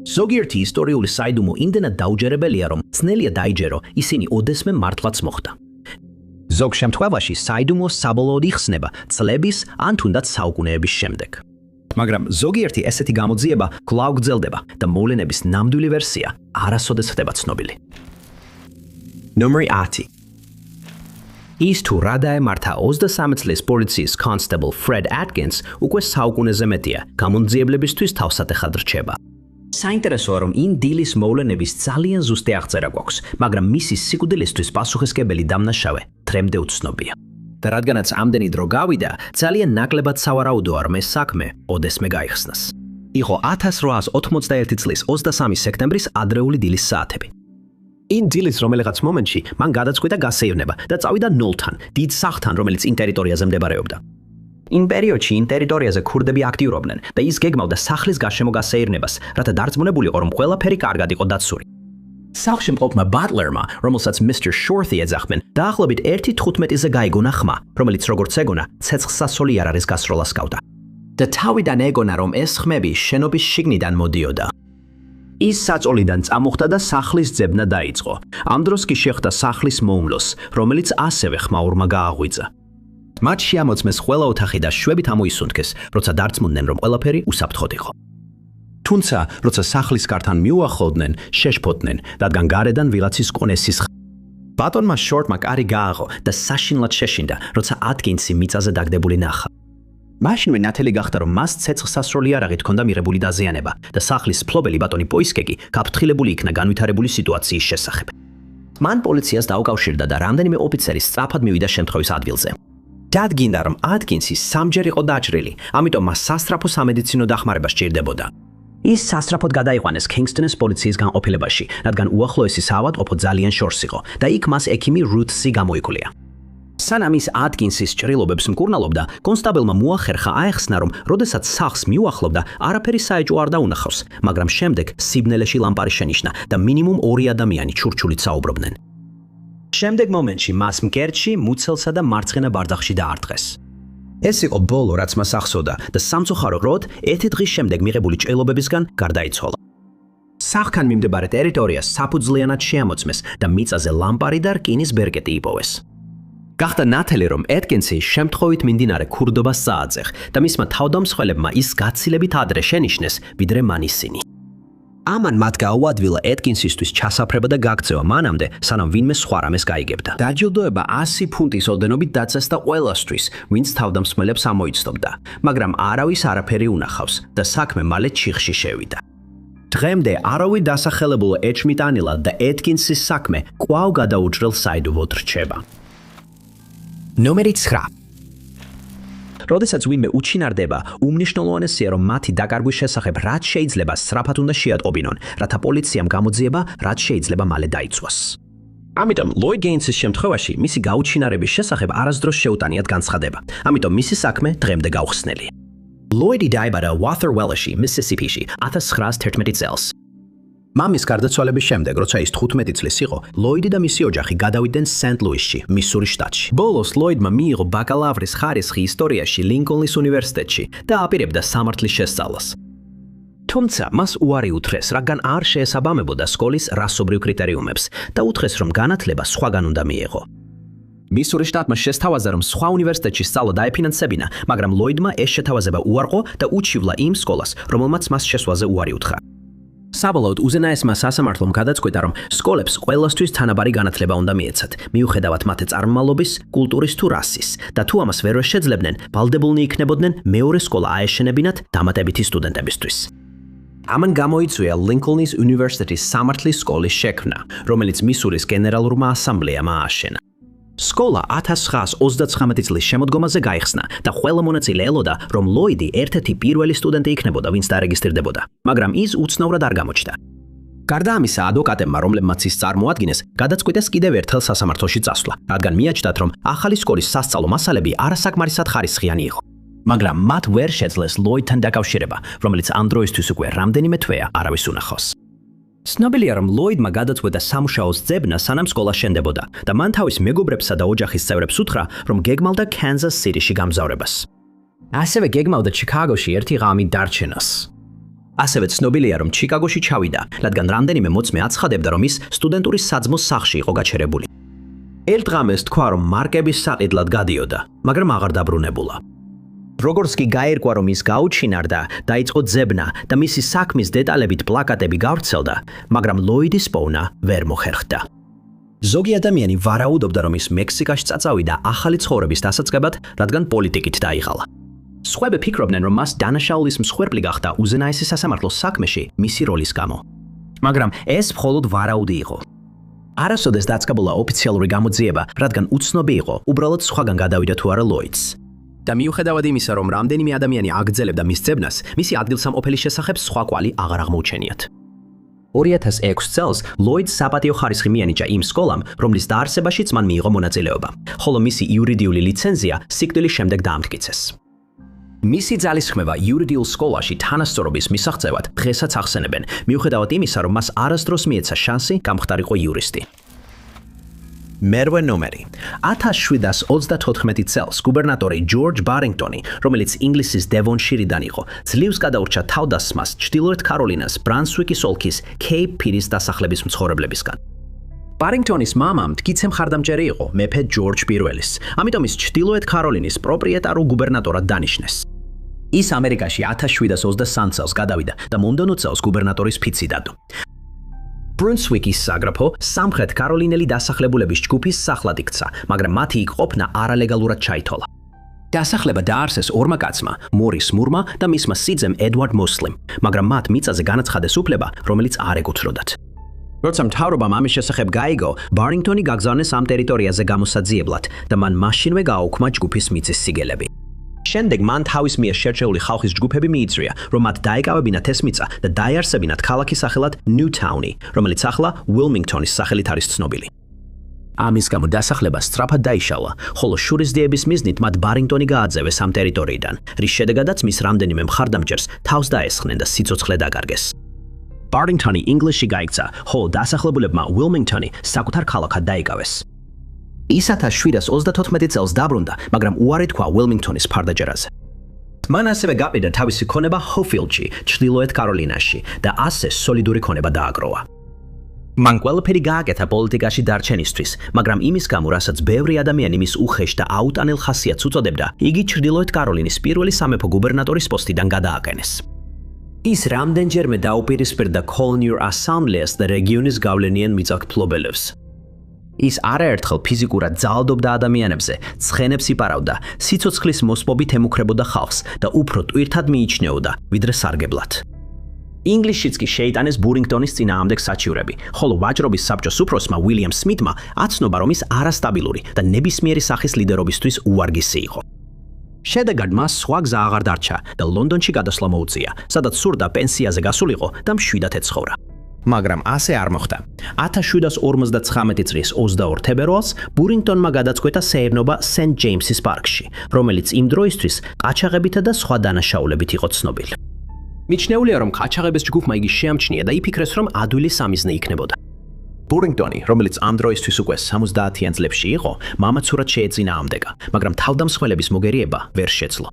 ზოგიერთი ისტორიული საიდუმლო იმდენად დაუჯერებელია, რომ ძნელია დაიჯერო, ისინი ოდესმე მართლაც მოხდა. ზოგ შემთხვევაში საიდუმლო საბოლოოდ იხსნება წლების ან თუნდაც საუკუნეების შემდეგ. მაგრამ ზოგიერთი ესეთი გამოძიება კვლავ გრძელდება და მოვლენების ნამდვილი ვერსია არასოდეს ხდება ცნობილი. ნომერი 10. ის თუ რა დაემართა 23 წლის პოლიციის კონსტაბლ ფრედ ატკინს უკვე საუკუნეზე მეტია, გამოძიებლებისთვის თავსატეხად რჩება. საინტერესოა, რომ იმ დილის მოვლენების ძალიან ზუსტი აღწერა გვაქვს, მაგრამ მისი სიკვდილისთვის პასუხისმგებელი დამნაშავე დღემდე უცნობია. და რადგანაც ამდენი დრო გავიდა, ძალიან ნაკლებად სავარაუდოა, რომ ეს საქმე ოდესმე გაიხსნას. იყო 1891 წლის 23 სექტემბრის ადრეული დილის საათები. იმ დილის რომელიღაც მომენტში მან გადაწყვიტა გასეირნება და წავიდა ნოლთან, დიდ სახლთან, რომელიც იმ ტერიტორიაზე მდებარეობდა. იმ პერიოდში იმ ტერიტორიაზე ქურდები აქტიურობდნენ და ის გეგმავდა სახლის გარშემო გასეირნებას, რათა დარწმუნებულიყო, რომ ყველაფერი კარგად იყო დაცული. სახლში მყოფმა ბატლერმა, რომელსაც Mr. Shorthy ეძახდნენ, დაახლოებით 1:15-ზე გაიგონა ხმა, რომელიც როგორც ეგონა, ცეცხლსასროლი არ არის გასროლას გავდა. და თავიდან ეგონა, რომ ეს ხმები შენობის შიგნიდან მოდიოდა. ის საწოლიდან წამოხდა და სახლის ძებნა დაიწყო. ამ დროს კი შეხვდა სახლის მოუმლოს, რომელიც ასევე ხმაურმა გააღვიძა. მათ შეამოწმეს ყველა ოთახი და შვებით ამოისუნთქეს, როცა დარწმუნდნენ, რომ ყველაფერი უსაფრთხოდ იყო. თუმცა, როცა სახლის კართან მიუახლოვდნენ, შეშფოთდნენ, რადგან გარედან ვილაცის კონესის ბატონმა შორტმა კარი გააღო და საშინლად შეშინდა, როცა ატკინსი მიწაზე დაგდებული ნახა. მაშინვე ნათელი გახდა, რომ მას ცეცხლსასროლი იარაღით ჰქონდა მიღებული დაზიანება და სახლის მფლობელი ბატონი პოისკეკი გაფრთხილებული იქნა განვითარებული სიტუაციის შესახებ. მან პოლიციას დაუკავშირდა და რამდენიმე ოფიცერი სწრაფად მივიდა შემთხვევის ადგილზე. დადგინდა, რომ ატკინსი სამჯერ იყო დაჭრილი, ამიტომ მას სასწრაფო სამედიცინო დახმარება სჭირდებოდა. ის სასწრაფოდ გადაიყვანეს Kingston-ის პოლიციის განყოფილებაში, რადგან უახლოესი საავადმყოფო ძალიან შორს იყო და იქ მას ექიმი Ruth C. გამოიკვლია. სანამ ის ატკინსის ჭრილობებს მკურნალობდა, კონსტაბელმა მოახერხა აეხსნა, რომ როდესაც სახლს მიუახლოვდა, არაფერი საეჭვო არ დაუნახავს, მაგრამ შემდეგ სიბნელეში ლამპარი შენიშნა და მინიმუმ 2 ადამიანი ჩურჩულით საუბრობდნენ. შემდეგ მომენტში მას მკერდში, მუცელსა და მარცხენა ბარდახში დაარტყეს. ეს იყო ბოლო, რაც მას ახსოვდა და სამწუხარო როდ 1 დღის შემდეგ მიღებული ჭრილობებისგან გარდაიცვალა. სახლთან მიმდებარე ტერიტორიას საფუძვლიანად შეამოწმეს და მიწაზე ლამპარი და რკინის ბერკეტი იპოვეს. გახდა ნათელი, რომ ატკინსი შემთხვევით მიმდინარე ქურდობას წააძეხ და მისმა თავდამსხმელებმა ის გაცილებით ადრე შენიშნეს, ვიდრე მან ისინი. ამან მათ გაუადვილა ატკინსისთვის ჩასაფრება და გაქცევა მანამდე, სანამ ვინმე სხვა რამეს გაიგებდა. დაჯილდოება 100 ფუნტის ოდენობით დაწესდა ყველასთვის, ვინც თავდამსხმელებს ამოიცნობდა, მაგრამ არავის არაფერი უნახავს და საქმე მალე ჩიხში შევიდა. დღემდე არავის დასახელებულო ეჭმიტანილა და ატკინსის საქმე კვლავ გადაუჭრელ საიდუმლოდ რჩება. ნომერი 9. როდესაც ვინმე უჩინარდება, უმნიშვნელოვანესია, რომ მათი დაკარგვის შესახებ რაც შეიძლება სწრაფად უნდა შეატყობინონ, რათა პოლიციამ გამოძიება რაც შეიძლება მალე დაიცვას. ამიტომ ლოიდ გეინსის შემთხვევაში მისი გაუჩინარების შესახებ არასდროს შეუტანიათ განცხადება, ამიტომ მისი საქმე დღემდე გაუხსნელია. ლოიდი დაიბადა Wather-Wells-ში, Mississippi-ში 1911 წელს. მამის გარდაცვალების შემდეგ, როცა ის 15 წლის იყო, ლოიდი და მისი ოჯახი გადავიდნენ სენტ-ლუისში, მისურის შტატში. ბოლოს ლოიდმა მიიღო ბაკალავრის ხარისხი ისტორიაში ლინკოლნის უნივერსიტეტში და აპირებდა სამართლის შესწავლას. თუმცა მას უარი უთხრეს, რადგან არ შეესაბამებოდა სკოლის რასობრივ კრიტერიუმებს და უთხრეს, რომ განათლება სხვაგან უნდა მიეღო. მისურის შტატმა შესთავაზა, რომ სხვა უნივერსიტეტში სწავლა დაეფინანსებინა, მაგრამ ლოიდმა ეს შეთავაზება უარყო და უჩივლა იმ სკოლას, რომელმაც მას შესვლაზე უარი უთხრა. საბოლოოდ უზენაესმა სასამართლომ გადაწყვიტა, რომ სკოლებს ყველასთვის თანაბარი განათლება უნდა მიეცათ, მიუხედავად მათი წარმომავლობის, კულტურის თუ რასის, და თუ ამას ვერ შეძლებდნენ, ვალდებულნი იქნებოდნენ მეორე სკოლა აეშენებინათ დამატებითი სტუდენტებისთვის. ამან გამოიწვია ლინკოლნის უნივერსიტეტის სამართლის სკოლის შექმნა, რომელიც მისურის გენერალურმა ასამბლეამ ააშენა. სკოლა 1929 წლის შემოდგომაზე გაიხსნა და ყველა მონაწილე ელოდა, რომ ლოიდი ერთ-ერთი პირველი სტუდენტი იქნებოდა, ვინც დარეგისტრირდებოდა, მაგრამ ის უცნაურად არ გამოჩნდა. გარდა ამისა, ადვოკატებმა, რომლებმაც ის წარმოადგენს, გადაწყვიტეს კიდევ ერთხელ სასამართლოში წასვლა, რადგან მიაჩნდათ, რომ ახალი სკოლის სასწავლო მასალები არასაკმარისად ხარისხიანი იყო. მაგრამ მათ ვერ შეძლეს ლოიდთან დაკავშირება, რომელიც ამ დროისთვის უკვე რამდენიმე თვეა არავის უნახავს. ცნობილია, რომ ლოიდმა გადაწყვეტა სამუშაოს ძებნა სანამ სკოლა შენდებოდა და მან თავის მეგობრებსა და ოჯახის წევრებს უთხრა, რომ გეგმავდა კანზას-სიტიში გამგზავრებას. ასევე გეგმავდა ჩიკაგოში ერთი ღამით დარჩენას. ასევე ცნობილია, რომ ჩიკაგოში ჩავიდა, რადგან რამდენიმე მოწმე აცხადებდა, რომ ის სტუდენტური საძმოს სახლში იყო გაჩერებული. ერთ ღამეს თქვა, რომ მარკების საყიდლად გადიოდა, მაგრამ აღარ დაბრუნებულა. როგორც კი გაერკვა, რომ ის გაუჩინარდა, დაიწყო ძებნა და მისი საქმის დეტალებით პლაკატები გავრცელდა, მაგრამ ლოიდის პოვნა ვერ მოხერხდა. ზოგი ადამიანი ვარაუდობდა, რომ ის მექსიკაში წაწავიდა ახალი ცხოვრების დასაწყებად, რადგან პოლიტიკით დაიღალა. სხვები ფიქრობდნენ, რომ მას დანაშაულის მსხვერპლი გახდა უზენაესი სასამართლოს საქმეში მისი როლის გამო. მაგრამ ეს მხოლოდ ვარაუდი იყო. არასოდეს დაწყებულა ოფიციალური გამოძიება, რადგან უცნობი იყო, უბრალოდ სხვაგან გადავიდა თუ არა ლოიდს. და მიუხედავად იმისა, რომ რამდენიმე ადამიანი აგრძელებდა მის ძებნას, მისი ადგილსამყოფელის შესახებ სხვა კვალი აღარ აღმოუჩენიათ. 2006 წელს ლოიდს საპატიო ხარისხი მიანიჭა იმ სკოლამ, რომლის დაარსებაშიც მან მიიღო მონაწილეობა, ხოლო მისი იურიდიული ლიცენზია სიკვდილის შემდეგ დაამტკიცეს. მისი ძალისხმევა იურიდიულ სკოლაში თანასწორობის მისაღწევად დღესაც ახსენებენ, მიუხედავად იმისა, რომ მას არასდროს მიეცა შანსი გამხდარიყო იურისტი. მერვე ნომერი. 1734 წელს გუბერნატორი ჯორჯ ბარინგტონი, რომელიც ინგლისის დევონშირიდან იყო, ძლივს გადაურჩა თავდასხმას ჩრდილოეთ კაროლინას ბრანსუიკის ოლქის კეიპ ფირის დასახლების მცხოვრებლებისგან. ბარინგტონის მამა მტკიცე მხარდამჭერი იყო მეფე ჯორჯ პირველის, ამიტომ ის ჩრდილოეთ კაროლინის პროპრიეტარულ გუბერნატორად დანიშნეს. ის ამერიკაში 1723 წელს გადავიდა და მომდევნო წელს გუბერნატორის ფიცი დადო. ბრუნსვიკის საგრაფო სამხრეთ კაროლინელი დასახლებულების ჯგუფის სახლად იქცა, მაგრამ მათი იქ ყოფნა არალეგალურად ჩაითვალა. დასახლება დაარსეს ორმა კაცმა, მორის მურმა და მისმა სიძემ ედვარდ მოსლიმ, მაგრამ მათ მიწაზე განაცხადეს უფლება, რომელიც არ ეკუთვნოდათ. როცა მთავრობამ ამის შესახებ გაიგო, ბარინგტონი გაგზავნეს ამ ტერიტორიაზე გამოსაძიებლად და მან მაშინვე გააუქმა ჯგუფის მიწის სიგელები. შემდეგ მან თავის მიერ შერჩეული ხალხის ჯგუფები მიიწვია, რომ მათ დაეკავებინათ ეს მიწა და დაეარსებინათ ქალაქის სახელად ნიუთაუნი, რომელიც ახლა უილმინგტონის სახელით არის ცნობილი. ამის გამო დასახლება სწრაფად დაიშალა, ხოლო შურისძიების მიზნით მათ ბარინგტონი გააძევეს ამ ტერიტორიიდან, რის შედეგადაც მის რამდენიმე მხარდამჭერს თავს დაესხნენ და სიცოცხლე დაკარგეს. ბარინგტონი ინგლისში გაიქცა, ხოლო დასახლებულებმა უილმინგტონი საკუთარ ქალაქად დაიკავეს. ის 1734 წელს დაბრუნდა, მაგრამ უარი თქვა უილმინგტონის მხარდაჭერაზე. მან ასევე გაპირდა თავისი ქონება ჰოფილდში, ჩრდილოეთ კაროლინაში და ასე სოლიდური ქონება დააგროვა. მან ყველაფერი გააკეთა პოლიტიკაში დარჩენისთვის, მაგრამ იმის გამო, რასაც ბევრი ადამიანი მის უხეშ და აუტანელ ხასიათს უწოდებდა, იგი ჩრდილოეთ კაროლინის პირველი სამეფო გუბერნატორის პოსტიდან გადააყენეს. ის რამდენჯერმე დაუპირისპირდა კოლონიურ ასამბლეას და რეგიონის გავლენიან მიწათმფლობელებს. ის არაერთხელ ფიზიკურად ძალადობდა ადამიანებზე, ცხენებს იპარავდა, სიცოცხლის მოსპობით ემუქრებოდა ხალხს და უფრო ტვირთად მიიჩნეოდა, ვიდრე სარგებლად. ინგლისშიც კი შეიტანეს ბურინგტონის წინააღმდეგ საჩივრები, ხოლო ვაჭრობის საბჭოს უფროსმა უილიამ სმითმა აცნობა, რომ ის არასტაბილური და ნებისმიერი სახის ლიდერობისთვის უვარგისი იყო. შედეგად მას სხვა გზა აღარ დარჩა და ლონდონში გადასვლა მოუწია, სადაც სურდა პენსიაზე გასულიყო და მშვიდად ეცხოვრა. მაგრამ ასე არ მოხდა. 1759 წლის 22 თებერვალს ბურინგტონმა გადაწყვეტა სეირნობა სენტ ჯეიმსის პარკში, რომელიც იმ დროისთვის ყაჩაღებითა და სხვა დანაშაულებით იყო ცნობილი. მიჩნეულია, რომ ყაჩაღების ჯგუფმა იგი შეამჩნია და იფიქრეს, რომ ადვილი სამიზნე იქნებოდა. ბურინგტონი, რომელიც ამ დროისთვის უკვე 70-იან წლებში იყო, მამაცურად შეეწინააღმდეგა, მაგრამ თავდამსხმელების მოგერიება ვერ შეძლო.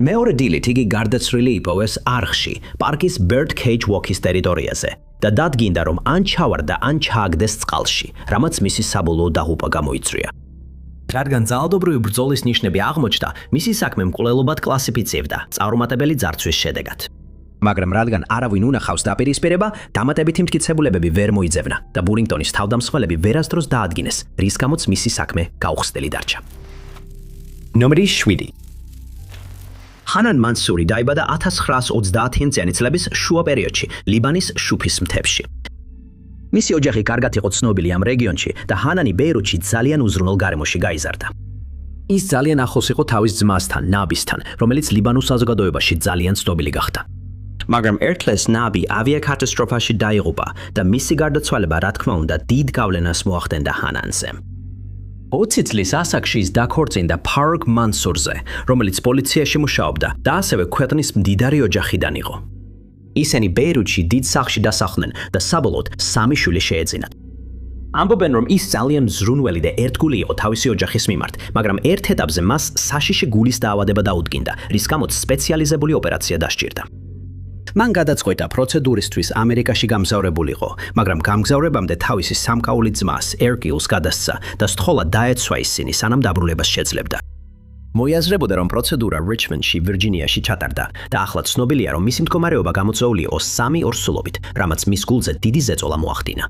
მეორე დილით იგი გარდაცვლილი იპოვეს არხში, პარკის Bird Cage Walk-ის ტერიტორიაზე და დადგინდა, რომ ან ჩავარდა, ან ჩააგდეს წყალში, რამაც მისი საბოლოო დაღუპვა გამოიწვია. რადგან ძალადობრივი ბრძოლის ნიშნები აღმოჩნდა, მისი საქმე მკვლელობად კლასიფიცირდა წარუმატებელი ძარცვის შედეგად. მაგრამ რადგან არავინ უნახავს დაპირისპირება, დამატებითი მტკიცებულებები ვერ მოიძებნა და ბურინგტონის თავდამსხმელები ვერასდროს დაადგინეს, რის გამოც მისი საქმე გაუხსნელი დარჩა. ნომერი 7. ჰანან მანსური დაიბადა 1930-იანი წლების შუა პერიოდში, ლიბანის შუფის მთებში. მისი ოჯახი კარგად იყო ცნობილი ამ რეგიონში და ჰანანი ბეირუთში ძალიან უზრუნველ გარემოში გაიზარდა. ის ძალიან ახლოს იყო თავის ძმასთან, ნაბისთან, რომელიც ლიბანურ საზოგადოებაში ძალიან ცნობილი გახდა. მაგრამ ერთლეს ნაბი ავიაკატასტროფაში დაიღუპა და მისი გარდაცვალება, რა თქმა უნდა, დიდ გავლენას მოახდენდა ჰანანზე. 20 წლის ასაკში ის დაქორწინდა ფარუკ მანსურზე, რომელიც პოლიციაში მუშაობდა და ასევე ქვეყნის მდიდარი ოჯახიდან იყო. ისინი ბეირუთში დიდ სახლში დასახლდნენ და საბოლოოდ 3 შვილი შეეძინათ. ამბობენ, რომ ის ძალიან მზრუნველი და ერთგული იყო თავისი ოჯახის მიმართ, მაგრამ ერთ ეტაპზე მას საშიში გულის დაავადება დაუდგინდა, რის გამოც სპეციალიზებული ოპერაცია დასჭირდა. მან გადაწყვეტა პროცედურისთვის ამერიკაში გამგზავრებულიყო, მაგრამ გამგზავრებამდე თავისი სამკაული ძმას, ერკიულს გადასცა და სთხოვა დაეცვა ისინი, სანამ დაბრუნებას შეძლებდა. მოიაზრებოდა, რომ პროცედურა რიჩმონდში, ვირჯინიაში ჩატარდა და ახლა ცნობილია, რომ მისი მდგომარეობა გამოწვეული იყო 3 ორსულობით, რამაც მის გულზე დიდი ზეწოლა მოახდინა.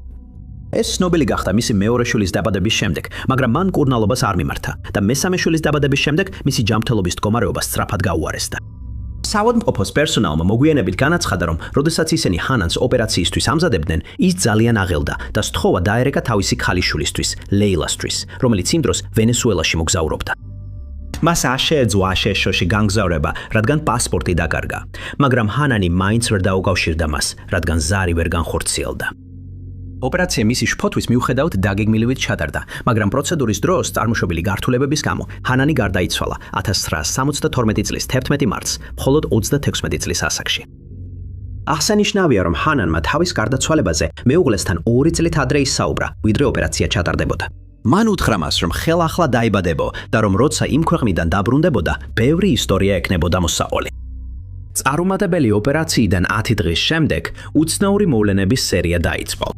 ეს ცნობილი გახდა მისი მეორე შვილის დაბადების შემდეგ, მაგრამ მან კურნალობას არ მიმართა და მესამე შვილის დაბადების შემდეგ მისი ჯანმრთელობის მდგომარეობა სწრაფად გაუარესდა. საავადმყოფოს პერსონალმა მოგვიანებით განაცხადა, რომ როდესაც ისინი ჰანანს ოპერაციისთვის ამზადებდნენ, ის ძალიან აღელდა და სთხოვა დაერეკა თავისი ქალიშვილისთვის, ლეილასთვის, რომელიც იმ დროს ვენესუელაში მოგზაურობდა. მას არ შეეძლო აშშ-ში განგზავრება, რადგან პასპორტი დაკარგა, მაგრამ ჰანანი მაინც ვერ დაუკავშირდა მას, რადგან ზარი ვერ განხორციელდა. ოპერაცია მისი შფოთვის მიუხედავად დაგეგმილივით ჩატარდა, მაგრამ პროცედურის დროს წარმოშობილი გართულებების გამო ჰანანი გარდაიცვალა 1972 წლის 11 მარტს, მხოლოდ 36 წლის ასაკში. აღსანიშნავია, რომ ჰანანმა თავის გარდაცვალებაზე მეუღლესთან 2 წლით ადრე ისაუბრა, ვიდრე ოპერაცია ჩატარდებოდა. მან უთხრა მას, რომ ხელახლა დაიბადებო და რომ როცა იმ ქვეყნიდან დაბრუნდებოდა, ბევრი ისტორია ექნებოდა მოსაყოლი. წარუმატებელი ოპერაციიდან 10 დღის შემდეგ უცნაური მოვლენების სერია დაიწყო.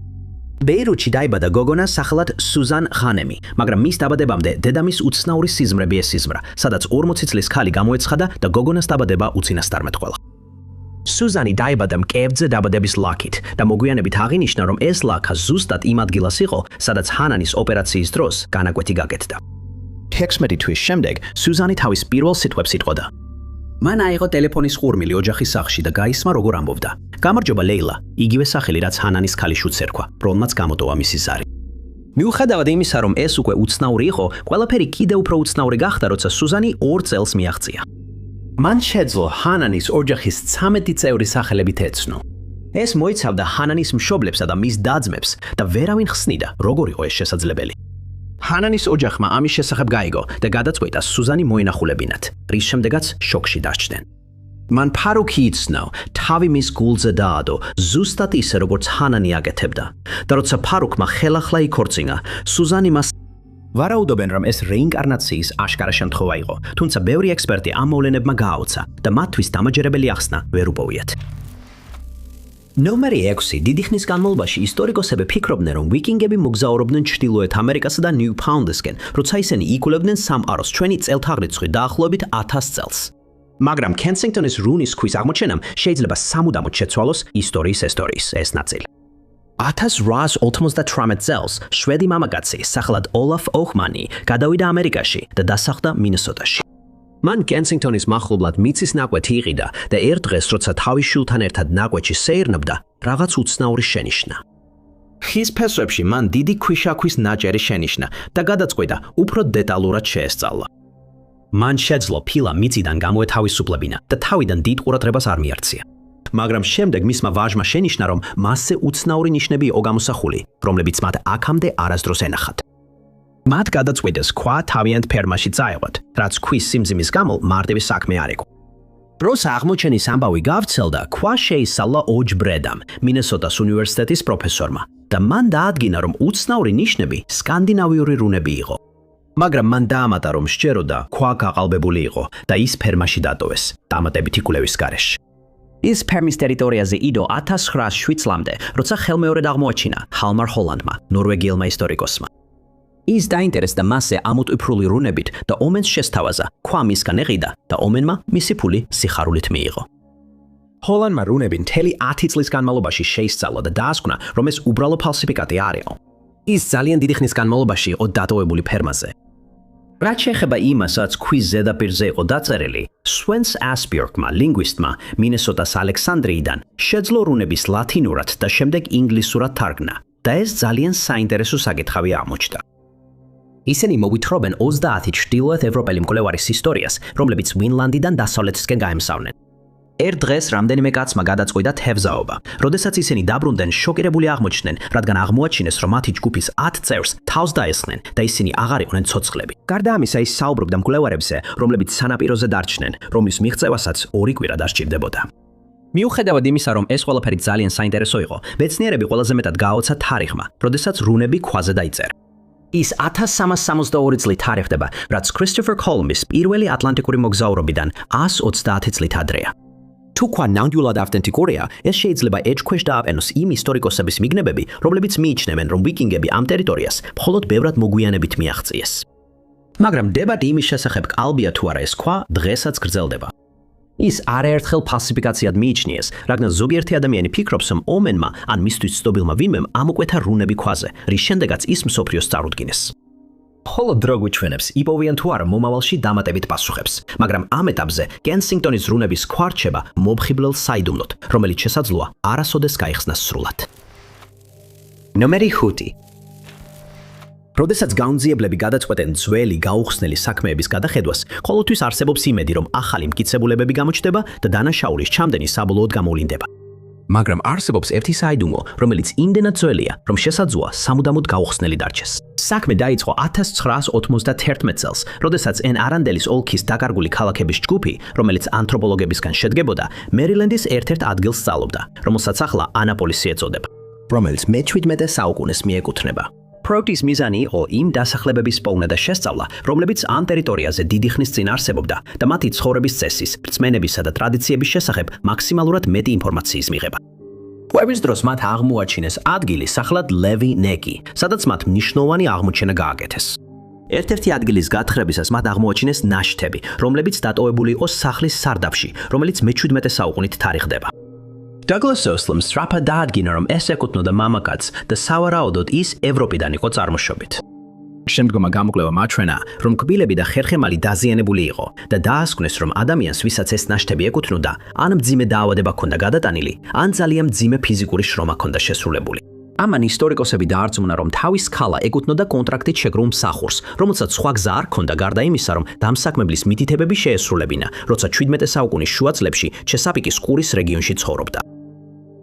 ბეირუთში დაიბადა გოგონა სახელად სუზან ხანემი, მაგრამ მის დაბადებამდე დედამის უცნაური სიზმრები ესიზმრა, სადაც 40 წლის ქალი გამოეცხადა და გოგონას დაბადება უწინასწარ მეტყველა. სუზანი დაიბადა მკერდზე დაბადების ლაქით და მოგვიანებით აღინიშნა, რომ ეს ლაქა ზუსტად იმ ადგილას იყო, სადაც ჰანანის ოპერაციის დროს განაკვეთი გაკეთდა. 16 თვის შემდეგ სუზანი თავის პირველ სიტყვებს იტყოდა. მან აიღო ტელეფონის ხურმილი ოჯახის სახლში და გაისმა როგორ ამბობდა. გამარჯობა ლეილა, იგივე სახელი რაც ჰანანის ქალიშვილს ერქვა, რომელმაც გამოტოვა მისი ზარი. მიუხედავად იმისა, რომ ეს უკვე უცნაური იყო, ყველაფერი კიდევ უფრო უცნაური გახდა, როცა სუზანი 2 წელს მიაღწია. მან შეძლო ჰანანის ოჯახის 13 წევრის სახელებით ეცნო. ეს მოიცავდა ჰანანის მშობლებსა და მის და-ძმებს და ვერავინ ხსნიდა, როგორ იყო ეს შესაძლებელი. ჰანანის ოჯახმა ამის შესახებ გაიგო და გადაწყვიტა სუზანი მოენახულებინათ, რის შემდეგაც შოკში დასჯდნენ. მან ფარუქი იცნო, თავი მის გულზე დაადო, ზუსტად ისე როგორც ჰანანი აკეთებდა. და როცა ფარუქმა ხელახლა იქორწინა, სუზანი მას ვარაუდობენ, რომ ეს რეინკარნაციის აშკარა შემთხვევა იყო, თუმცა ბევრი ექსპერტი ამ მოვლენებმა გააოცა და მათთვის დამაჯერებელი ახსნა ვერ უპოვიათ. ნომერი 6 დიდი ხნის განმავლობაში ისტორიკოსები ფიქრობდნენ, რომ ვიკინგები მოგზაურობდნენ ჩრდილოეთ ამერიკასა და ნიუ-ფაუნდლენდსკენ, როცა ისინი იკვლევდნენ სამყაროს ჩვენი წელთაღრიცხვით დაახლოებით 1000 წელს. მაგრამ კენსინგტონის რუნის ქვის აღმოჩენამ შეიძლება სამუდამოდ შეცვალოს ისტორიის ეს ნაწილი. 1898 წელს შვედი მამაკაცი სახელად ოლაფ ოხმანი გადავიდა ამერიკაში და დასახლდა მინესოტაში. მან კენსინგტონის მახლობლად მიწის ნაკვეთი იყიდა და ერთ დღეს, როცა თავის შვილთან ერთად ნაკვეთში სეირნობდა, რაღაც უცნაური შენიშნა. ხის ფესვებში მან დიდი ქვიშაქვის ნაჭერი შენიშნა და გადაწყვიტა უფრო დეტალურად შეესწავლა. მან შეძლო ფილა მიწიდან გამოეთავისუფლებინა და თავიდან დიდ ყურადღებას არ მიაქცია. მაგრამ შემდეგ მისმა ვაჟმა შენიშნა, რომ მასზე უცნაური ნიშნები იყო გამოსახული, რომლებიც მათ აქამდე არასდროს ენახათ. მათ გადაწყვიტეს ქვა თავიანთ ფერმაში წაეღოთ, რაც ქვის სიმძიმის გამო მარტივი საქმე არ იყო. როცა აღმოჩენის ამბავი გავრცელდა, ქვა შეისწავლა ოჯ ბრედამ, მინესოტას უნივერსიტეტის პროფესორმა და მან დაადგინა, რომ უცნაური ნიშნები სკანდინავიური რუნები იყო. მაგრამ მან დაამატა, რომ სჯეროდა ქვა გაყალბებული იყო და ის ფერმაში დატოვეს, დამატებითი კვლევის გარეშე. ის ფერმის ტერიტორიაზე იდო 1907 წლამდე, როცა ხელმეორედ აღმოაჩინა ჰალმარ ჰოლანდმა, ნორვეგიელმა ისტორიკოსმა. ის დაინტერესდა მასზე ამოტვიფრული რუნებით და ომენს შესთავაზა, ქვა მისგან ეყიდა და ომენმა მისი ფული სიხარულით მიიღო. ჰოლანდმა რუნები მთელი 10 წლის განმავლობაში შეისწავლა და დაასკვნა, რომ ეს უბრალო ფალსიფიკატი არ იყო. ის ძალიან დიდი ხნის განმავლობაში იყო დატოვებული ფერმაზე. რაც შეეხება იმას, რაც ქვის ზედაპირზე იყო დაწერილი, სვენს ასპიორკმა, ლინგვისტმა, მინესოტას ალექსანდრიიდან შეძლო რუნების ლათინურად და შემდეგ ინგლისურად თარგმნა და ეს ძალიან საინტერესო საკითხავი აღმოჩნდა. ისინი მოვითხრობენ 30 ჩრდილოეთ ევროპელი მკვლევარის ისტორიას, რომლებიც ვინლანდიდან დასავლეთისკენ გაემსავნენ. ერთ დღეს რამდენიმე კაცმა გადაწყვიტა თევზაობა. როდესაც ისინი დაბრუნდნენ, შოკირებული აღმოჩნდნენ, რადგან აღმოაჩინეს, რომ მათი ჯგუფის 10 წევრს თავს დაესხნენ და ისინი აღარ იყვნენ ცოცხლები. გარდა ამისა, ის საუბრობდა მკვლევარებზე, რომლებიც სანაპიროზე დარჩნენ, რომლის მიღწევასაც 2 კვირა დასჭირდებოდა. მიუხედავად იმისა, რომ ეს ყველაფერი ძალიან საინტერესო იყო, მეცნიერები ყველაზე მეტად გააოცა თარიღმა, როდესაც რუნები ქვაზე დაიწერა. ის 1362 წლით თარიღდება, რაც კრისტოფერ კოლუმბის პირველი ატლანტიკური მოგზაურობიდან 130 წლით ადრეა. თუ თქვა ნამდვილად ავთენტიკურია, ეს შეიძლება ეჭქვეშ დააყენოს იმ ისტორიკოსების მიგნებები, რომლებიც მიიჩნევენ, რომ ვიკინგები ამ ტერიტორიას მხოლოდ ბევრად მოგვიანებით მიაღწიეს. მაგრამ დებატი იმის შესახებ კალბია თუ არა ეს ქვა დღესაც გრძელდება. ის არაერთხელ ფალსიფიკაციად მიიჩნიეს, რადგან ზოგიერთი ადამიანი ფიქრობს, რომ ომენმა ან მისთვის ცნობილმა ვინმემ ამოკვეთა რუნები ქვაზე, რის შემდეგაც ის მსოფლიოს წარუდგინეს. ხოლო დრო გვიჩვენებს, იპოვიან თუ არა მომავალში დამატებით პასუხებს, მაგრამ ამ ეტაპზე კენსინგტონის რუნების ქვა რჩება მომხიბლელ საიდუმლოდ, რომელიც შესაძლოა არასოდეს გაიხსნას სრულად. ნომერი 5. როდესაც გაუნძიებლები გადაწყვეტენ ძველი გაუხსნელი საქმეების გადახედვას, ყოველთვის არსებობს იმედი, რომ ახალი მტკიცებულებები გამოჩნდება და დანაშაულის ჩამდენი საბოლოოდ გამოვლინდება. მაგრამ არსებობს ერთი საიდუმლო, რომელიც იმდენად ძველია, რომ შესაძლოა სამუდამოდ გაუხსნელი დარჩეს. საქმე დაიწყო 1991 წელს, როდესაც ენ არანდელის ოლქის დაკარგული ქალაქების ჯგუფი, რომელიც ანთროპოლოგებისგან შედგებოდა, მერილენდის ერთ-ერთ ადგილს სწავლობდა, რომელსაც ახლა ანაპოლისი ეწოდება, რომელიც მე-17 საუკუნეს მიეკუთვნება. პროექტის მიზანი იყო იმ დასახლებების პოვნა და შესწავლა, რომლებიც ამ ტერიტორიაზე დიდი ხნის წინ არსებობდა და მათი ცხოვრების წესის, რწმენებისა და ტრადიციების შესახებ მაქსიმალურად მეტი ინფორმაციის მიღება. კვების დროს მათ აღმოაჩინეს ადგილი სახელად ლევი ნეკი, სადაც მათ მნიშვნელოვანი აღმოჩენა გააკეთეს. ერთ-ერთი ადგილის გათხრებისას მათ აღმოაჩინეს ნაშთები, რომლებიც დატოვებული იყო სახლის სარდაფში, რომელიც მე-17 საუკუნით თარიღდება. Douglas Oslam სწრაფად დაადგინა, რომ ეს ეკუთვნოდა მამაკაცს და სავარაუდოდ ის ევროპიდან იყო წარმოშობით. შემდგომა გამოკვლევამ აჩვენა, რომ კბილები და ხერხემალი დაზიანებული იყო და დაასკვნეს, რომ ადამიანს, ვისაც ეს ნაშთები ეკუთვნოდა, ან მძიმე დაავადება ჰქონდა გადატანილი, ან ძალიან მძიმე ფიზიკური შრომა ჰქონდა შესრულებული. ამან ისტორიკოსები დაარწმუნა, რომ თავის ქალა ეკუთვნოდა კონტრაქტით შეგრულ მსახურს, რომელსაც სხვა გზა არ ჰქონდა გარდა იმისა, რომ დამსაქმებლის მითითებები შეესრულებინა, როცა 17 საუკუნის შუა წლებში ჩესაპიკის ყურის რეგიონში ცხოვრობდა.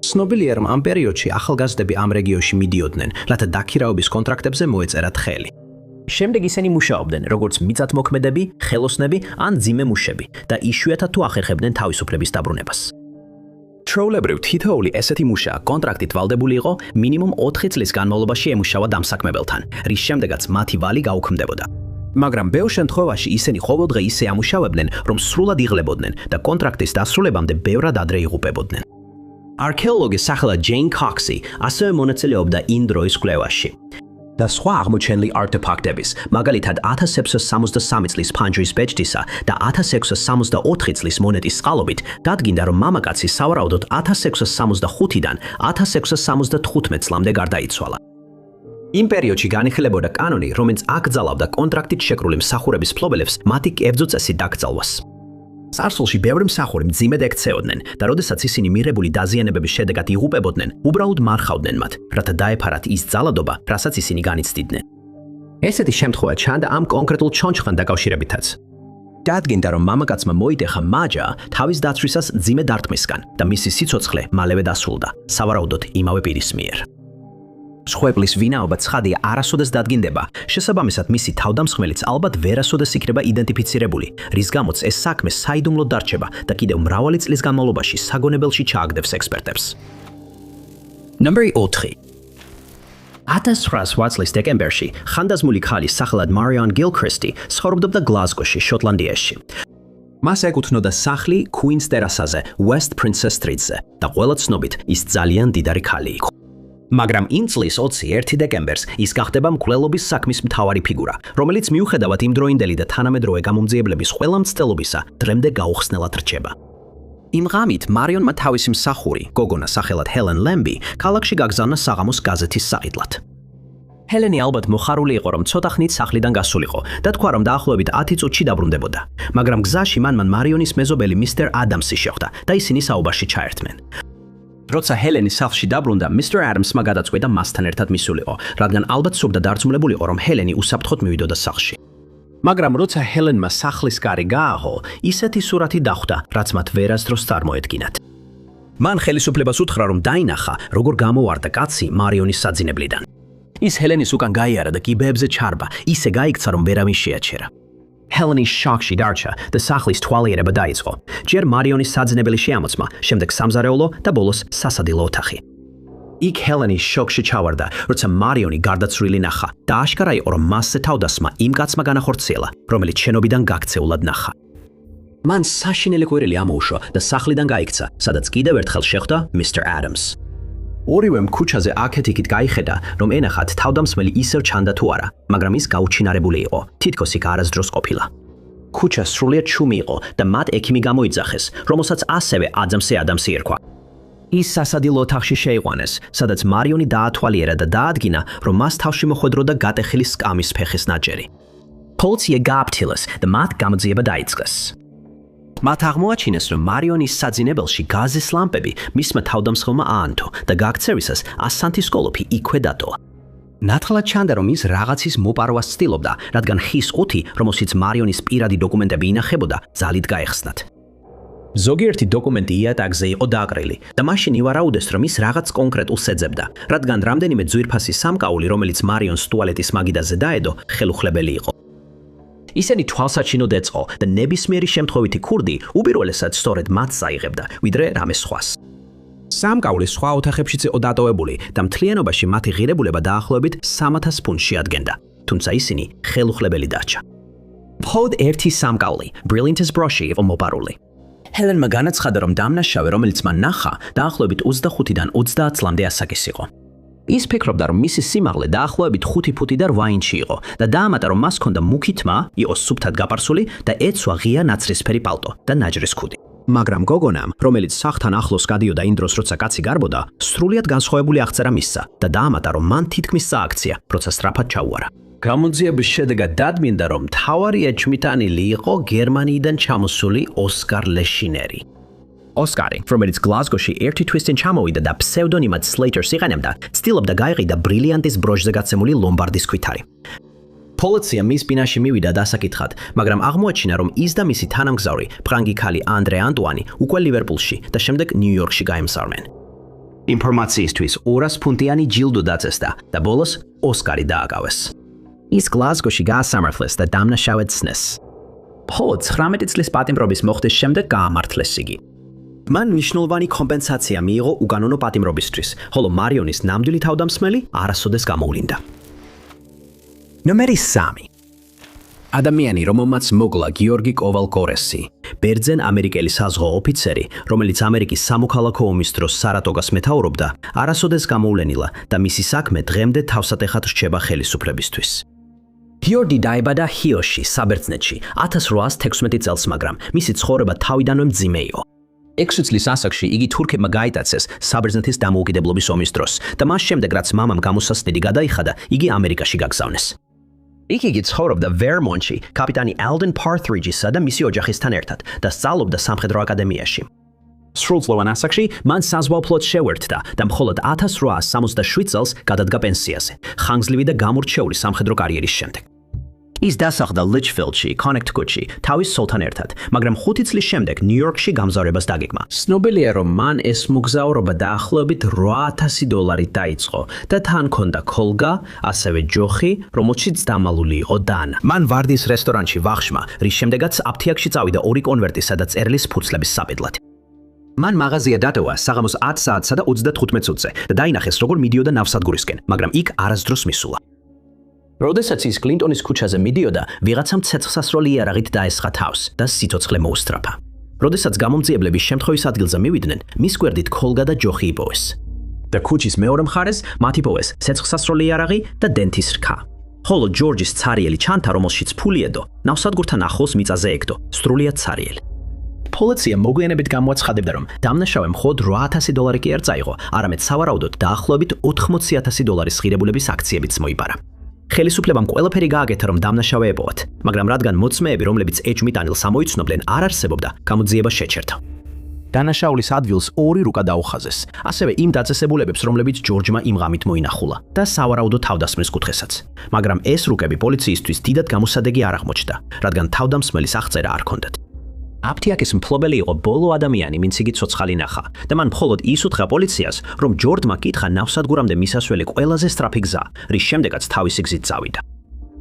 ცნობილია, რომ ამ პერიოდში ახალგაზრდები ამ რეგიონში მიდიოდნენ, რათა დაქირავების კონტრაქტებზე მოეწერათ ხელი. შემდეგ ისინი მუშაობდნენ, როგორც მიწათმოქმედები, ხელოსნები ან მძიმე მუშები და იშვიათად თუ ახერხებდნენ თავისუფლების დაბრუნებას. ჩვეულებრივ თითოეული ესეთი მუშა კონტრაქტით ვალდებული იყო მინიმუმ 4 წლის განმავლობაში ემუშავა დამსაქმებელთან, რის შემდეგაც მათი ვალი გაუქმდებოდა. მაგრამ ბევრ შემთხვევაში ისინი ყოველდღე ისე ამუშავებდნენ, რომ სრულად იღლებოდნენ და კონტრაქტის დასრულებამდე ბევრად ადრე იღუპებოდნენ. არქეოლოგი სახელად ჯეინ კოქსი ასევე მონაწილეობდა იმ დროის კვლევაში და სხვა აღმოჩენილი არტეფაქტების, მაგალითად 1663 წლის ფანჯრის ბეჭდისა და 1664 წლის მონეტის წყალობით, დადგინდა, რომ მამაკაცი სავარაუდოდ 1665-დან 1675 წლამდე გარდაიცვალა. იმ პერიოდში განიხილებოდა კანონი, რომელიც აკრძალავდა კონტრაქტით შეკრული მსახურების მფლობელებს მათი კერძო წესით დაკრძალვას. სარსულში ბევრი მსახური მძიმედ ექცეოდნენ და როდესაც ისინი მიღებული დაზიანებების შედეგად იღუპებოდნენ, უბრალოდ მარხავდნენ მათ, რათა დაეფარათ ის ძალადობა, რასაც ისინი განიცდიდნენ. ესეთი შემთხვევა ჩანდა ამ კონკრეტულ ჩონჩხთან დაკავშირებითაც. დადგინდა, რომ მამაკაცმა მოიტეხა მაჯა თავის დაცვისას მძიმე დარტყმისგან და მისი სიცოცხლე მალევე დასრულდა, სავარაუდოდ იმავე პირის მიერ. სხვებლის ვინაობა ცხადია არასოდეს დადგინდება, შესაბამისად მისი თავდამსხმელიც ალბათ ვერასოდეს იქნება იდენტიფიცირებული, რის გამოც ეს საქმე საიდუმლოდ დარჩება და კიდევ მრავალი წლის განმავლობაში საგონებელში ჩააგდებს ექსპერტებს. ნომერი 4. 1908 წლის დეკემბერში ხანდაზმული ქალი სახელად მარიონ გილქრისტი ცხოვრობდა გლაზგოში, შოტლანდიაში. მას ეკუთვნოდა სახლი Queen's ტერასაზე, West Princess Street-ზე და ყველა ცნობით ის ძალიან დიდარი ქალი იყო. მაგრამ იმ წლის 21 დეკემბერს ის გახდება მკვლელობის საქმის მთავარი ფიგურა, რომელიც მიუხედავად იმდროინდელი და თანამედროვე გამომძიებლების ყველა მცდელობისა, დრემდე გაუხსნელად რჩება. იმ ღამით მარიონმა თავისი მსახური, გოგონა სახელად ჰელენ ლემბი, ქალაქში გაგზავნა საღამოს გაზეთის საყიდლად. ჰელენი ალბათ მოხარული იყო, რომ ცოტა ხნით სახლიდან გასულიყო და თქვა, რომ დაახლოებით 10 წუთში დაბრუნდებოდა. მაგრამ გზაში მან მარიონის მეზობელი მისტერ ადამსი შეხვდა და ისინი საუბარში ჩაერთმენ. როცა ჰელენი სახლში დაბრუნდა, მისტერ ადამსმა გადაწყვიტა მასთან ერთად მისულიყო, რადგან ალბათ სურდა დარწმუნებულიყო, რომ ჰელენი უსაფრთხოდ მივიდოდა სახლში. მაგრამ როცა ჰელენმა სახლის კარი გააღო, ისეთი სურათი დახვდა, რაც მათ ვერასდროს წარმოედგინათ. მან ხელისუფლებას უთხრა, რომ დაინახა, როგორ გამოვარდა კაცი მარიონის საძინებლიდან. ის ჰელენის უკან გაიარა და კიბეებზე ჩარბა, ისე გაიქცა, რომ ვერავინ შეაჩერა. ჰელენის შოკში დარჩა და სახლის თვალიერება დაიწყო. ჯერ მარიონის საძინებელი შეამოწმა, შემდეგ სამზარეულო და ბოლოს სასადილო ოთახი. იქ ჰელენი შოკში ჩავარდა, როცა მარიონი გარდაცვლილი ნახა და აშკარა იყო, რომ მასზე თავდასხმა იმ კაცმა განახორციელა, რომელიც შენობიდან გაქცეულად ნახა. მან საშინელი კვირილი ამოუშვა და სახლიდან გაიქცა, სადაც კიდევ ერთხელ შეხვდა Mr. Adams. ორივემ ქუჩაზე აქეთ-იქით გაიხედა, რომ ენახათ თავდამსხმელი ისევ ჩანდა თუ არა, მაგრამ ის გაუჩინარებული იყო, თითქოს იქ არასდროს ყოფილა. ქუჩა სრულიად შუმი იყო და მათ ექიმი გამოიძახეს, რომელსაც ასევე Adams-ი ერქვა. ის სასადილო ოთახში შეიყვანეს, სადაც მარიონი დაათვალიერა და დაადგინა, რომ მას თავში მოხვედროდა გატეხილი სკამის ფეხის ნაჭერი. პოლიცია გააფრთხილეს და მათ გამოძიება დაიწყეს. მათ აღმოაჩინეს, რომ მარიონის საძინებელში გაზის ლამპები მისმა თავდამსხმელმა აანთო და გაქცევისას ასანთის კოლოფი იქვე დატოვა. ნათლად ჩანდა, რომ ის რაღაცის მოპარვას ცდილობდა, რადგან ხის ყუთი, რომელშიც მარიონის პირადი დოკუმენტები ინახებოდა, ძალით გაეხსნათ. ზოგიერთი დოკუმენტი იატაკზე იყო დაყრილი და მაშინ ივარაუდეს, რომ ის რაღაც კონკრეტულს ეძებდა, რადგან რამდენიმე ძვირფასი სამკაული, რომელიც მარიონს ტუალეტის მაგიდაზე დაედო, ხელუხლებელი იყო. ისინი თვალსაჩინოდ ეწყო და ნებისმიერი შემთხვევითი ქურდი უპირველესად სწორედ მათს აიღებდა, ვიდრე რამე სხვას. სამკაული სხვა ოთახებშიც იყო დატოვებული და მთლიანობაში მათი ღირებულება დაახლოებით 300 ფუნტში ადგენდა, თუმცა ისინი ხელუხლებელი დარჩა. მხოლოდ ერთი სამკაული, Brilliant's Brooch იყო მოპარული. ჰელენმა განაცხადა, რომ დამნაშავე, რომელიც მან ნახა, დაახლოებით 25-დან 30 წლამდე ასაკის იყო. ის ფიქრობდა, რომ მისი სიმაღლე დაახლოებით 5 ფუტი და 8 ინჩი იყო და დაამატა, რომ მას ჰქონდა მუქი თმა, იყო სუფთად გაპარსული და ეცვა ღია ნაცრისფერი პალტო და ნაჯრის ქუდი. მაგრამ გოგონამ, რომელიც სახლთან ახლოს გადიოდა იმ დროს, როცა კაცი გარბოდა, სრულიად განსხვავებული აღწერა მისცა და დაამატა, რომ მან თითქმის წააქცია, როცა სწრაფად ჩაუარა. გამოძიების შედეგად დადმინდა, რომ მთავარი ეჭვმიტანილი იყო გერმანიიდან ჩამოსული ოსკარ ლეშინერი. ოსკარი, რომელიც გლაზგოში ერთი თვისთან ჩამოვიდა და ფსევდონიმად Slater-ს იყენებდა, ცდილობდა გაეყიდა ბრილიანტის ბროშზე გაცემული ლომბარდის ქვითარი. პოლიცია მის ბინაში მივიდა დასაკითხად, მაგრამ აღმოაჩინა, რომ ის და მისი თანამგზავრი, ფრანგი ქალი ანდრე ანტუანი, უკვე ლივერპულში და შემდეგ ნიუ-იორკში გაემგზავრნენ. ინფორმაციისთვის 200 ფუნტიანი ჯილდო დაწესდა და ბოლოს ოსკარი დააკავეს. ის გლაზგოში გაასამართლეს და დამნაშავედ სცნეს. მხოლოდ 19 წლის პატიმრობის მოხდის შემდეგ გაამართლეს იგი. მან მნიშვნელოვანი კომპენსაცია მიიღო უკანონო პატიმრობისთვის, ხოლო მარიონის ნამდვილი თავდამსხმელი არასოდეს გამოვლინდა. ნომერი 3. ადამიანი, რომელმაც მოგლა გიორგი კოვალკორესი, ბერძენ ამერიკელი საზღვაო ოფიცერი, რომელიც ამერიკის სამოქალაქო ომის დროს სარატოგას მეთაურობდა, არასოდეს გამოვლენილა და მისი საქმე დღემდე თავსატეხად რჩება ხელისუფლებისთვის. გიორგი დაიბადა ჰიოში, საბერძნეთში, 1816 წელს, მაგრამ მისი ცხოვრება თავიდანვე მძიმე იყო. 6 წლის ასაკში იგი თურქებმა გაიტაცეს საბერძნეთის დამოუკიდებლობის ომის დროს და მას შემდეგ, რაც მამამ გამოსასყიდი გადაიხადა, იგი ამერიკაში გაგზავნეს. იგი ცხოვრობდა ვერმონტში, კაპიტანი Alden Partridge-ისა და მისი ოჯახისთან ერთად და სწავლობდა სამხედრო აკადემიაში. სრულწლოვან ასაკში მან საზღვაო ფლოტს შეუერთდა და მხოლოდ 1867 წელს გადადგა პენსიაზე, ხანგრძლივი და გამორჩეული სამხედრო კარიერის შემდეგ. ის დასახლდა Litchfieldში, Connecticutში, თავის სოლთან ერთად, მაგრამ 5 წლის შემდეგ ნიუ-იორკში გამგზავრებას დაგეგმა. ცნობილია, რომ მან ეს მოგზაურობა დაახლოებით $8,000 დაიწყო და თან ჰქონდა ქოლგა, ასევე ჯოხი, რომელშიც დამალული იყო დანა. მან ვარდის რესტორანში ვახშმა, რის შემდეგაც აფთიაქში წავიდა 2 კონვერტი, სადაც ერლის ფურცლების საპირდლად. მან მაღაზია დატოვა საღამოს 10 საათსა და 35 წუთზე და დაინახეს, როგორ მიდიოდა ნავსადგურისკენ, მაგრამ იქ არასდროს მისულა. როდესაც ის კლინტონის ქუჩაზე მიდიოდა, ვიღაცამ ცეცხლსასროლი იარაღით დაესხა თავს და სიცოცხლე მოუსწრაფა. როდესაც გამომძიებლები შემთხვევის ადგილზე მივიდნენ, მის გვერდით ქოლგა და ჯოხი იპოვეს. და ქუჩის მეორე მხარეს მათ იპოვეს ცეცხლსასროლი იარაღი და დენთის რქა. ხოლო ჯორჯის ცარიელი ჩანთა, რომელშიც ფული ედო, ნავსადგურთან ახლოს მიწაზე ეკდო, სრულიად ცარიელი. პოლიცია მოგვიანებით გამოაცხადებდა, რომ დამნაშავემ მხოლოდ $8,000 კი არ წაიღო, არამედ სავარაუდოდ დაახლოებით $80,000 ღირებულების აქციებიც მოიპარა. ხელისუფლებამ ყველაფერი გააკეთა, რომ დამნაშავე ეპოვათ, მაგრამ რადგან მოწმეები, რომლებიც ეჭვმიტანილს ამოიცნობდნენ, არ არსებობდა, გამოძიება შეჩერდა. დანაშაულის ადგილს 2 რუკა დაუხაზეს, ასევე იმ დაწესებულებებს, რომლებიც ჯორჯმა იმ ღამით მოინახულა და სავარაუდო თავდასხმის კუთხესაც. მაგრამ ეს რუკები პოლიციისთვის დიდად გამოსადეგი არ აღმოჩნდა, რადგან თავდამსხმელის აღწერა არ ჰქონდათ. აფთიაქის მფლობელი იყო ბოლო ადამიანი, ვინც იგი ცოცხალი ნახა და მან მხოლოდ ის უთხრა პოლიციას, რომ ჯორჯმა კითხა ნავსადგურამდე მისასვლელი ყველაზე სწრაფი გზა, რის შემდეგაც თავისი გზით წავიდა.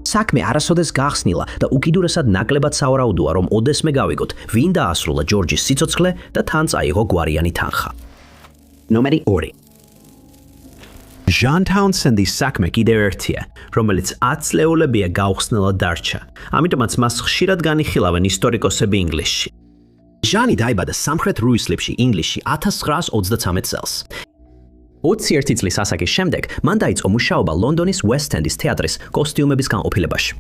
საქმე არასოდეს გახსნილა და უკიდურესად ნაკლებად სავარაუდოა, რომ ოდესმე გავიგოთ, ვინ დაასრულა ჯორჯის სიცოცხლე და თან წაიღო გვარიანი თანხა. ნომერი 2. ჟან თაუნსენდის საქმე კიდევ ერთია, რომელიც 10 წლეულებია გაუხსნელად დარჩა. ამიტომაც მას ხშირად განიხილავენ ისტორიკოსები ინგლისში. ჟანი დაიბადა სამხრეთ რუისლიფში, ინგლისში 1933 წელს. 21 წლის ასაკის შემდეგ მან დაიწყო მუშაობა ლონდონის West End-ის თეატრის კოსტიუმების განყოფილებაში.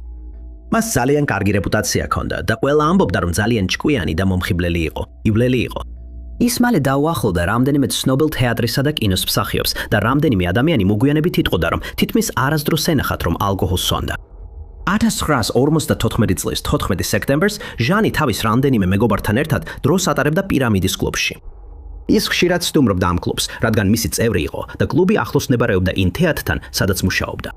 მას ძალიან კარგი რეპუტაცია ჰქონდა და ყველა ამბობდა, რომ ძალიან ჭკვიანი და მომხიბლელი იყო, ივლელი იყო. ის მალე დაუახლოვდა რამდენიმე ცნობილ თეატრისა და კინოს მსახიობს და რამდენიმე ადამიანი მოგვიანებით იტყოდა, რომ თითქმის არასდროს ენახათ, რომ ალკოჰოლს სვამდა. 1954 წლის 14 სექტემბერს ჟანი თავის რამდენიმე მეგობართან ერთად დროს ატარებდა პირამიდის კლუბში. ის ხშირად სტუმრობდა ამ კლუბს, რადგან მისი წევრი იყო და კლუბი ახლოს მდებარეობდა იმ თეატრთან, სადაც მუშაობდა.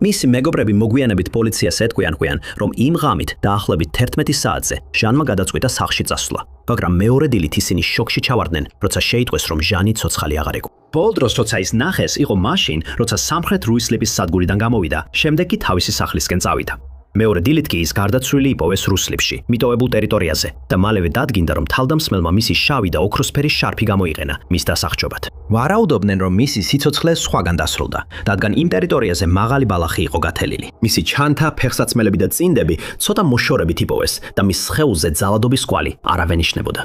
მისი მეგობრები მოგვიანებით პოლიციას ეტყვიან, რომ იმ ღამით დაახლოებით 11 საათზე ჟანმა გადაწყვიტა სახლში წასვლა, მაგრამ მეორე დილით ისინი შოკში ჩავარდნენ, როცა შეიტყვეს, რომ ჟანი ცოცხალი აღარ იყო. ბოლო დროს, როცა ის ნახეს, იყო მაშინ, როცა სამხრეთ რუისლიფის სადგურიდან გამოვიდა, შემდეგ კი თავისი სახლისკენ წავიდა. მეორე დილით კი ის გარდაცვლილი იპოვეს რუსლიფში, მიტოვებულ ტერიტორიაზე და მალევე დადგინდა, რომ თავდამსხმელმა მისი შავი და ოქროსფერი შარფი გამოიყენა მის დასახჭობად. ვარაუდობდნენ, რომ მისი სიცოცხლე სხვაგან დასრულდა, რადგან იმ ტერიტორიაზე მაღალი ბალახი იყო გათელილი. მისი ჩანთა, ფეხსაცმელები და წინდები ცოტა მოშორებით იპოვეს და მის სხეულზე ძალადობის კვალი არავინ ნიშნებოდა.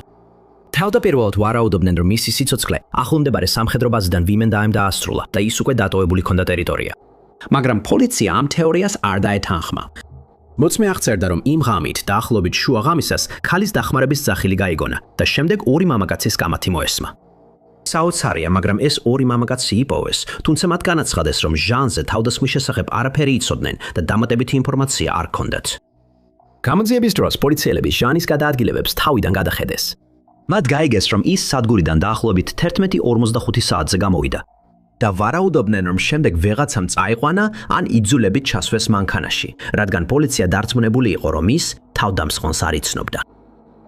თავდაპირველად ვარაუდობდნენ, რომ მისი სიცოცხლე ახლომდებარე სამხედრო ბაზიდან ვიმენ დაასრულა და ის უკვე დატოვებული ჰქონდა ტერიტორია. მაგრამ პოლიცია ამ თეორიას არ დაეთანხმა. მოწმე აღწერდა, რომ იმ ღამით დაახლოებით შუა ღამისას ქალის დახმარების ძახილი გაიგონა და შემდეგ ორი მამაკაცის კამათი მოესმა. საოცარია, მაგრამ ეს ორი მამაკაცი იპოვეს, თუმცა მათ განაცხადეს, რომ ჟანზე თავდასხმის შესახებ არაფერი იცოდნენ და დამატებითი ინფორმაცია არ ჰქონდათ. გამოძიების დროს პოლიციელები ჟანის გადაადგილებებს თავიდან გადახედეს. მათ გაიგეს, რომ ის სადგურიდან დაახლოებით 11:45 საათზე გამოვიდა და ვარაუდობდნენ, რომ შემდეგ ვეღაცამ წაიყვანა ან იძულებით ჩასვეს მანქანაში, რადგან პოლიცია დარწმუნებული იყო, რომ ის თავდამსხმელს არ იცნობდა.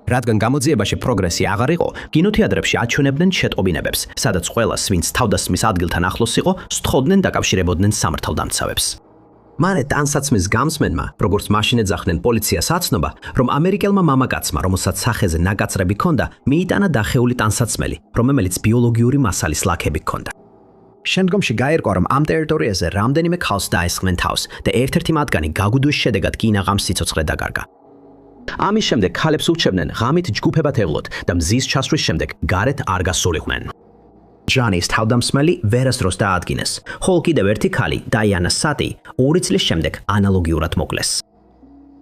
რადგან გამოძიებაში პროგრესი აღარ იყო, კინოთეატრებში აჩვენებდნენ შეტყობინებებს, სადაც ყველას, ვინც თავდასხმის ადგილთან ახლოს იყო, სთხოვდნენ დაკავშირებოდნენ სამართალდამცავებს. მალე ტანსაცმლის გამსმენმა, როგორც მაშინ ეძახდნენ პოლიციას აცნობა, რომ ამერიკელმა მამაკაცმა, რომელსაც სახეზე ნაკაცრები ჰქონდა, მიიტანა დახეული ტანსაცმელი, რომელიც ბიოლოგიური მასალის ლაქები ჰქონდა. შემდგომში გაირკვა, რომ ამ ტერიტორიაზე რამდენიმე ქალს დაესხნენ თავს და ერთ-ერთი მათგანი გაგუდვის შედეგად კინაღამ სიცოცხლე დაკარგა. ამის შემდეგ ქალებს ურჩევდნენ ღამით ჯგუფებად ევლოთ და მზის ჩასვლის შემდეგ გარეთ არ გასულიყვნენ. ჟანის თავდამსხმელი ვერასდროს დაადგინეს, ხოლო კიდევ ერთი ქალი, დაიანა სატი, 2 წლის შემდეგ ანალოგიურად მოკლეს.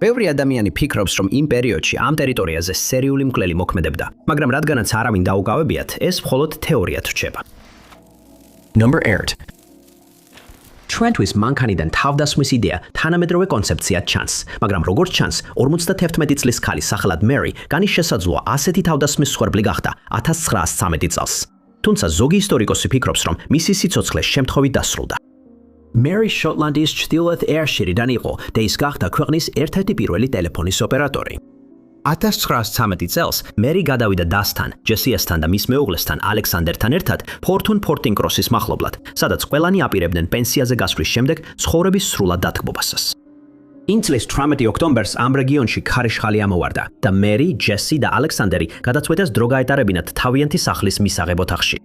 ბევრი ადამიანი ფიქრობს, რომ იმ პერიოდში ამ ტერიტორიაზე სერიული მკვლელი მოქმედებდა, მაგრამ რადგანაც არავინ დაუკავებიათ, ეს მხოლოდ თეორიად რჩება. Number 8. Trentwis მანქანიდან თავდასხმის იდეა თანამედროვე კონცეფციად ჩანს, მაგრამ როგორც ჩანს, 51 წლის ქალი სახელად მერი განის შესაძლოა ასეთი თავდასხმის მსხვერპლი გახდა 1913 წელს. თუმცა ზოგი ისტორიკოსი ფიქრობს, რომ მისი სიცოცხლე შემთხვევით დასრულდა. მერი შოტლანდიის ჩრდილოეთ ეირშირიდან იყო და ის გახდა ქვეყნის ერთ-ერთი პირველი ტელეფონის ოპერატორი. 1913 წელს მერი გადავიდა დასთან, ჯესიასთან და მის მეუღლესთან ალექსანდერთან ერთად ფორთუნ ფორტინკროსის მახლობლად, სადაც ყველანი აპირებდნენ პენსიაზე გასვლის შემდეგ ცხოვრების სრულად დათბობასას. იმ წლის 18 ოქტომბერს ამ რეგიონში ქარიშხალი ამოვარდა და მერი, ჯესი და ალექსანდერი გადაწყვიტეს დრო გაეტარებინათ თავიანთი სახლის მისაღებ ოთახში.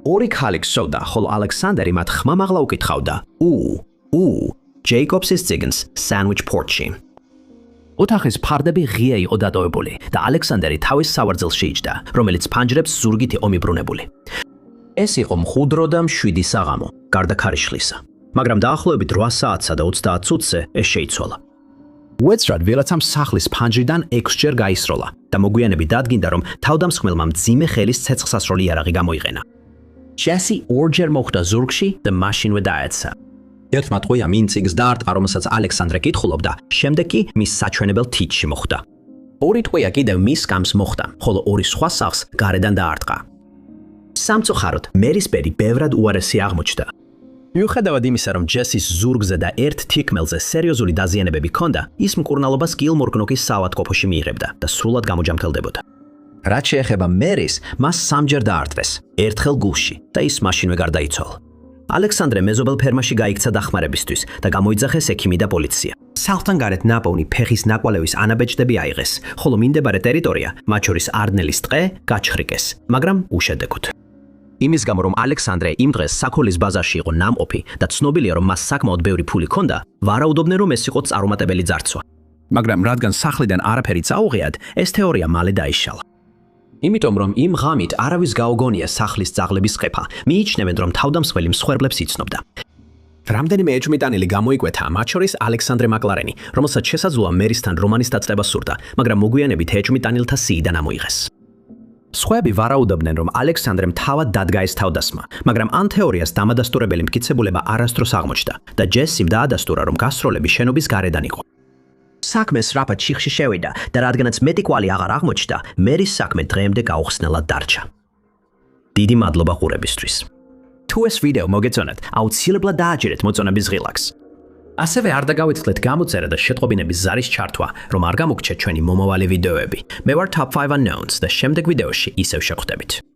ორი ქალი გსოვდა, ხოლო ალექსანდერი მათ ხმამაღლა უკითხავდა: ჯეიკობსის ციგნს სანდვიჩ პორტში. ოთახის ფარდები ღია იყო დატოვებული და ალექსანდერი თავის სავარძელს შეიჯდა, რომელიც ფანჯრებს ზურგით იყო მიბრუნებული. ეს იყო მყუდრო და მშვიდი საღამო, გარდა ქარიშხლისა, მაგრამ დაახლოებით 8 საათსა და 30 წუთზე ეს შეიცვალა. უეცრად ვილაცამ სახლის ფანჯრიდან 6 ჯერ გაისროლა და მოგვიანებით დადგინდა, რომ თავდამსხმელმა მძიმე ხელის ცეცხლსასროლი იარაღი გამოიყენა. ჯესი ორჯერ მოხვდა ზურგში და მაშინვე დაეცა. ერთმა ტყვიამ იმ წიგნს დაარტყა, რომელსაც ალექსანდრე კითხულობდა, შემდეგ კი მის საჩვენებელ თითში მოხვდა. ორი ტყვია კიდევ მის კამს მოხვდა, ხოლო ორი სხვა სახლს გარედან დაარტყა. სამწუხაროდ, მერის ბერი ბევრად უარესი აღმოჩნდა. მიუხედავად იმისა, რომ ჯესის ზურგზე და ერთ თიკმელზე სერიოზული დაზიანებები ჰქონდა, ის მკურნალობას გილმორგნოკის საავადმყოფოში მიიღებდა და სრულად გამოჯამთელდებოდა. რაც შეეხება მერის, მას 3 ჯერ დაარტყეს, ერთხელ გულში და ის მაშინვე გარდაიცვალა. ალექსანდრე მეზობელ ფერმაში გაიქცა დახმარებისთვის და გამოიძახეს ექიმი და პოლიცია. სახლთან გარეთ ნაპოვნი ფეხის ნაკვალევის ანაბეჭდები აიღეს, ხოლო მინდებარე ტერიტორია, მათ შორის არნელის ტყე, გაჩხრიკეს, მაგრამ უშედეგოდ. იმის გამო, რომ ალექსანდრე იმ დღეს საქონლის ბაზარში იყო ნამყოფი და ცნობილია, რომ მას საკმაოდ ბევრი ფული ჰქონდა, ვარაუდობდნენ, რომ ეს იყო წარუმატებელი ძარცვა. მაგრამ რადგან სახლიდან არაფერი წაუღიათ, ეს თეორია მალე დაიშალა. იმიტომ რომ იმ ღამით არავის გაუგონია სახლის ძაღლების ყეფა, მიიჩნევენ რომ თავდამსხმელი მსხვერპლებს იცნობდა. რამდენიმე ეჭვმიტანილი გამოიკვეთა, მათ შორის ალექსანდრე მაკლარენი, რომელსაც შესაძლოა მერისთან რომანის დაწყება სურდა, მაგრამ მოგვიანებით ეჭვმიტანილთა სიიდან ამოიღეს. სხვაები ვარაუდობდნენ, რომ ალექსანდრემ თავად დადგა ეს თავდასხმა, მაგრამ ამ თეორიას დამადასტურებელი მტკიცებულება არასდროს აღმოჩნდა და ჯესიმ დაადასტურა, რომ გასტროლები შენობის გარედან იყო. საქმე სწრაფად შიხში შევიდა და რადგანაც მეტი კვალი აღარ აღმოჩნდა, მერის საქმე დღემდე გაუხსნელად დარჩა. დიდი მადლობა ყურებისთვის. თუ ეს ვიდეო მოგეწონათ, აუცილებლად დააჭერეთ მოწონების ღილაკს. ასევე არ დაგავიწყდეთ გამოწერა და შეტყობინების ზარის ჩართვა, რომ არ გამოგჩეთ ჩვენი მომავალი ვიდეოები. მე ვარ Top 5 Unknowns და შემდეგ ვიდეოში ისევ შევხვდებით.